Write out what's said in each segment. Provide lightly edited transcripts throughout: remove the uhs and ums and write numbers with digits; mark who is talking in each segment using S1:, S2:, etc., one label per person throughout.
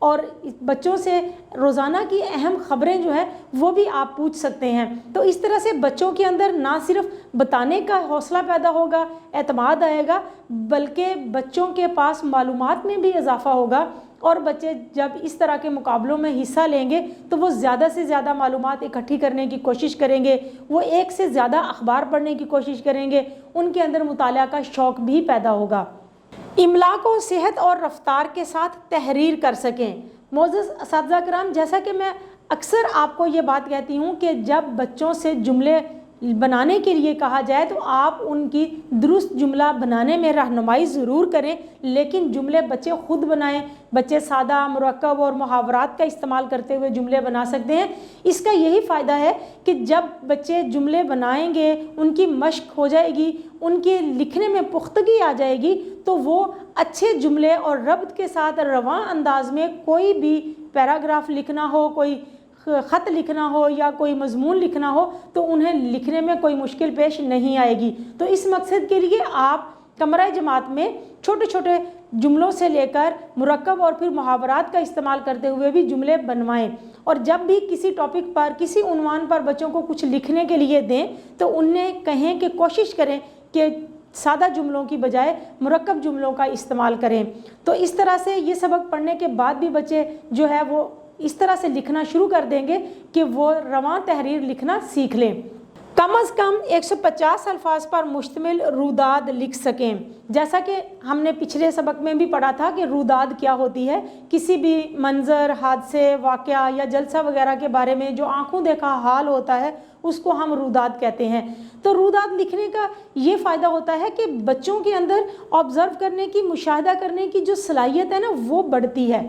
S1: اور بچوں سے روزانہ کی اہم خبریں جو ہے وہ بھی آپ پوچھ سکتے ہیں۔ تو اس طرح سے بچوں کے اندر نہ صرف بتانے کا حوصلہ پیدا ہوگا، اعتماد آئے گا، بلکہ بچوں کے پاس معلومات میں بھی اضافہ ہوگا، اور بچے جب اس طرح کے مقابلوں میں حصہ لیں گے تو وہ زیادہ سے زیادہ معلومات اکٹھی کرنے کی کوشش کریں گے، وہ ایک سے زیادہ اخبار پڑھنے کی کوشش کریں گے، ان کے اندر مطالعہ کا شوق بھی پیدا ہوگا۔ املا کو صحت اور رفتار کے ساتھ تحریر کر سکیں۔ معزز اساتذہ کرام، جیسا کہ میں اکثر آپ کو یہ بات کہتی ہوں کہ جب بچوں سے جملے بنانے کے لیے کہا جائے تو آپ ان کی درست جملہ بنانے میں رہنمائی ضرور کریں، لیکن جملے بچے خود بنائیں۔ بچے سادہ، مرکب اور محاورات کا استعمال کرتے ہوئے جملے بنا سکتے ہیں۔ اس کا یہی فائدہ ہے کہ جب بچے جملے بنائیں گے، ان کی مشق ہو جائے گی، ان کے لکھنے میں پختگی آ جائے گی، تو وہ اچھے جملے اور ربط کے ساتھ رواں انداز میں کوئی بھی پیراگراف لکھنا ہو، کوئی خط لکھنا ہو یا کوئی مضمون لکھنا ہو تو انہیں لکھنے میں کوئی مشکل پیش نہیں آئے گی۔ تو اس مقصد کے لیے آپ کمرہ جماعت میں چھوٹے چھوٹے جملوں سے لے کر مرکب اور پھر محاورات کا استعمال کرتے ہوئے بھی جملے بنوائیں، اور جب بھی کسی ٹاپک پر، کسی عنوان پر بچوں کو کچھ لکھنے کے لیے دیں تو انہیں کہیں کہ کوشش کریں کہ سادہ جملوں کی بجائے مرکب جملوں کا استعمال کریں۔ تو اس طرح سے یہ سبق پڑھنے کے بعد بھی بچے جو ہے وہ اس طرح سے لکھنا شروع کر دیں گے کہ وہ رواں تحریر لکھنا سیکھ لیں۔ کم از کم 150 الفاظ پر مشتمل روداد لکھ سکیں۔ جیسا کہ ہم نے پچھلے سبق میں بھی پڑھا تھا کہ روداد کیا ہوتی ہے، کسی بھی منظر، حادثے، واقعہ یا جلسہ وغیرہ کے بارے میں جو آنکھوں دیکھا حال ہوتا ہے اس کو ہم روداد کہتے ہیں۔ تو روداد لکھنے کا یہ فائدہ ہوتا ہے کہ بچوں کے اندر آبزرو کرنے کی، مشاہدہ کرنے کی جو صلاحیت ہے نا وہ بڑھتی ہے۔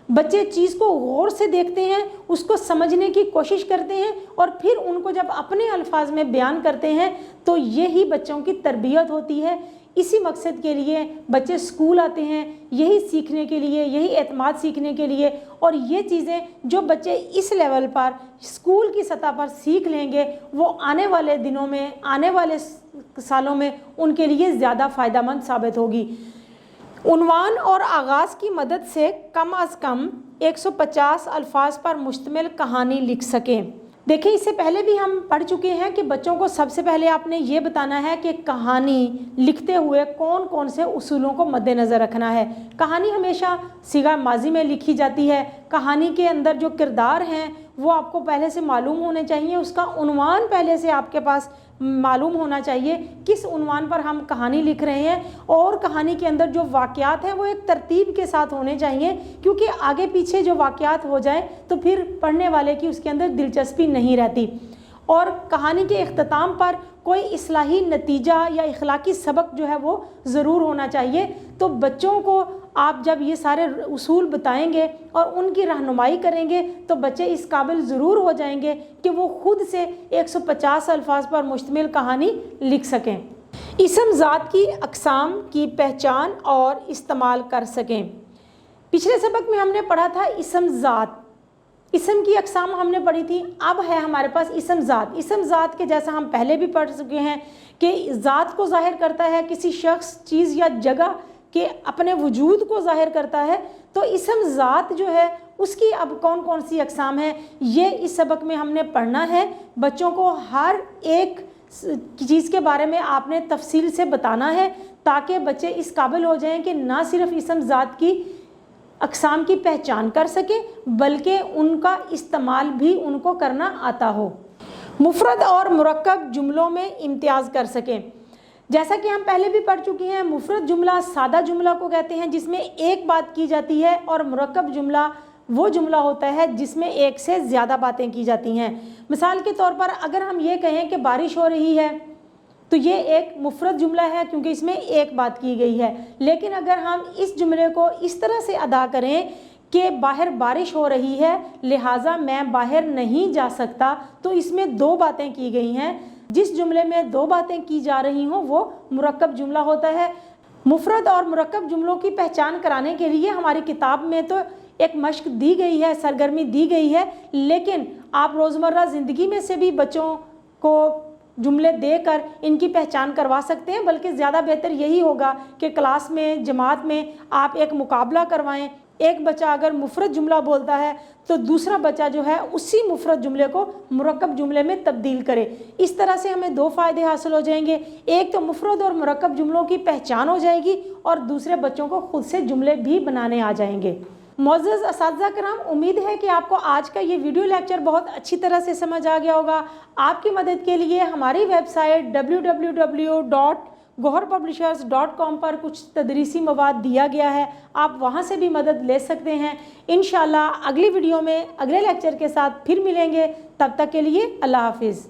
S1: بچے چیز کو غور سے دیکھتے ہیں، اس کو سمجھنے کی کوشش کرتے ہیں، اور پھر ان کو جب اپنے الفاظ میں بیان کرتے ہیں تو یہی بچوں کی تربیت ہوتی ہے۔ اسی مقصد کے لیے بچے اسکول آتے ہیں، یہی سیکھنے کے لیے، یہی اعتماد سیکھنے کے لیے، اور یہ چیزیں جو بچے اس لیول پر اسکول کی سطح پر سیکھ لیں گے وہ آنے والے دنوں میں، آنے والے سالوں میں ان کے لیے زیادہ فائدہ مند ثابت ہوگی۔ عنوان اور آغاز کی مدد سے کم از کم 150 الفاظ پر مشتمل کہانی لکھ سکیں۔ دیکھیں، اس سے پہلے بھی ہم پڑھ چکے ہیں کہ بچوں کو سب سے پہلے آپ نے یہ بتانا ہے کہ کہانی لکھتے ہوئے کون کون سے اصولوں کو مد نظر رکھنا ہے۔ کہانی ہمیشہ صیغہ ماضی میں لکھی جاتی ہے۔ کہانی کے اندر جو کردار ہیں وہ آپ کو پہلے سے معلوم ہونے چاہیے، اس کا عنوان پہلے سے آپ کے پاس معلوم ہونا چاہیے کس عنوان پر ہم کہانی لکھ رہے ہیں، اور کہانی کے اندر جو واقعات ہیں وہ ایک ترتیب کے ساتھ ہونے چاہیے، کیونکہ آگے پیچھے جو واقعات ہو جائیں تو پھر پڑھنے والے کی اس کے اندر دلچسپی نہیں رہتی۔ اور کہانی کے اختتام پر کوئی اصلاحی نتیجہ یا اخلاقی سبق جو ہے وہ ضرور ہونا چاہیے۔ تو بچوں کو آپ جب یہ سارے اصول بتائیں گے اور ان کی رہنمائی کریں گے تو بچے اس قابل ضرور ہو جائیں گے کہ وہ خود سے 150 الفاظ پر مشتمل کہانی لکھ سکیں۔ اسم ذات کی اقسام کی پہچان اور استعمال کر سکیں۔ پچھلے سبق میں ہم نے پڑھا تھا اسم ذات، اسم کی اقسام ہم نے پڑھی تھی۔ اب ہے ہمارے پاس اسم ذات۔ اسم ذات کے جیسا ہم پہلے بھی پڑھ چکے ہیں کہ ذات کو ظاہر کرتا ہے، کسی شخص، چیز یا جگہ کے اپنے وجود کو ظاہر کرتا ہے۔ تو اسم ذات جو ہے اس کی اب کون کون سی اقسام ہیں یہ اس سبق میں ہم نے پڑھنا ہے۔ بچوں کو ہر ایک چیز کے بارے میں آپ نے تفصیل سے بتانا ہے تاکہ بچے اس قابل ہو جائیں کہ نہ صرف اسم ذات کی اقسام کی پہچان کر سکیں بلکہ ان کا استعمال بھی ان کو کرنا آتا ہو۔ مفرد اور مرکب جملوں میں امتیاز کر سکیں۔ جیسا کہ ہم پہلے بھی پڑھ چکے ہیں، مفرد جملہ سادہ جملہ کو کہتے ہیں جس میں ایک بات کی جاتی ہے، اور مرکب جملہ وہ جملہ ہوتا ہے جس میں ایک سے زیادہ باتیں کی جاتی ہیں۔ مثال کے طور پر اگر ہم یہ کہیں کہ بارش ہو رہی ہے تو یہ ایک مفرد جملہ ہے کیونکہ اس میں ایک بات کی گئی ہے، لیکن اگر ہم اس جملے کو اس طرح سے ادا کریں کہ باہر بارش ہو رہی ہے لہٰذا میں باہر نہیں جا سکتا، تو اس میں دو باتیں کی گئی ہیں۔ جس جملے میں دو باتیں کی جا رہی ہوں وہ مرکب جملہ ہوتا ہے۔ مفرد اور مرکب جملوں کی پہچان کرانے کے لیے ہماری کتاب میں تو ایک مشق دی گئی ہے، سرگرمی دی گئی ہے، لیکن آپ روزمرہ زندگی میں سے بھی بچوں کو جملے دے کر ان کی پہچان کروا سکتے ہیں، بلکہ زیادہ بہتر یہی ہوگا کہ کلاس میں، جماعت میں آپ ایک مقابلہ کروائیں، ایک بچہ اگر مفرد جملہ بولتا ہے تو دوسرا بچہ جو ہے اسی مفرد جملے کو مرکب جملے میں تبدیل کرے. اس طرح سے ہمیں دو فائدے حاصل ہو جائیں گے. ایک تو مفرد اور مرکب جملوں کی پہچان ہو جائے گی اور دوسرے بچوں کو خود سے جملے بھی بنانے آ جائیں گے. معزز اساتذہ کرام، امید ہے کہ آپ کو آج کا یہ ویڈیو لیکچر بہت اچھی طرح سے سمجھ آ گیا ہوگا. آپ کی مدد کے لیے ہماری ویب سائٹ www.goharpublishers.com پر کچھ تدریسی مواد دیا گیا ہے، آپ وہاں سے بھی مدد لے سکتے ہیں. انشاءاللہ اگلی ویڈیو میں اگلے لیکچر کے ساتھ پھر ملیں گے. تب تک کے لیے اللہ حافظ.